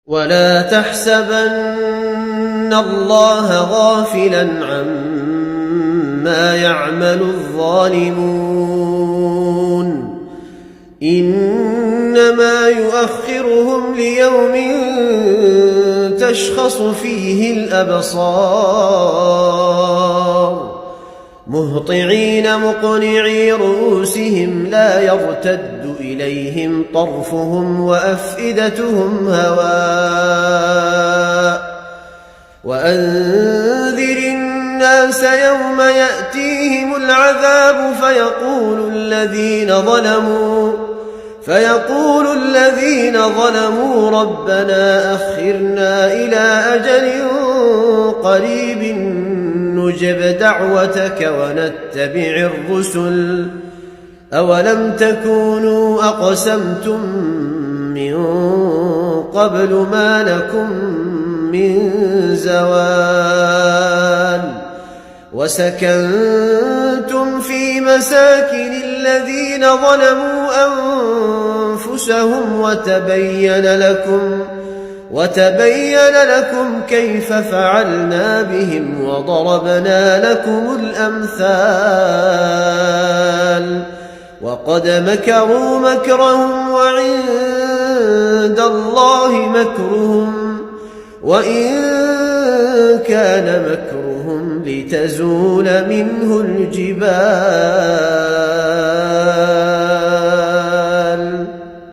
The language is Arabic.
ولا تحسبن الله غافلا عما يعمل الظالمون إنما يؤخرهم ليوم تشخص فيه الأبصار مهطعين مقنعي رؤوسهم لا يرتد إليهم طرفهم وأفئدتهم هواء وأنذر الناس يوم يأتيهم العذاب فيقول الذين ظلموا ربنا أخرنا إلى أجل قريب نجب دعوتك ونتبع الرسل أولم تكونوا أقسمتم من قبل ما لكم من زوال وسكنتم في مساكن الذين ظلموا أنفسهم وتبين لكم كيف فعلنا بهم وضربنا لكم الأمثال وقد مكروا مكرهم وعند الله مكرهم وإن كان مكرهم لتزول منه الجبال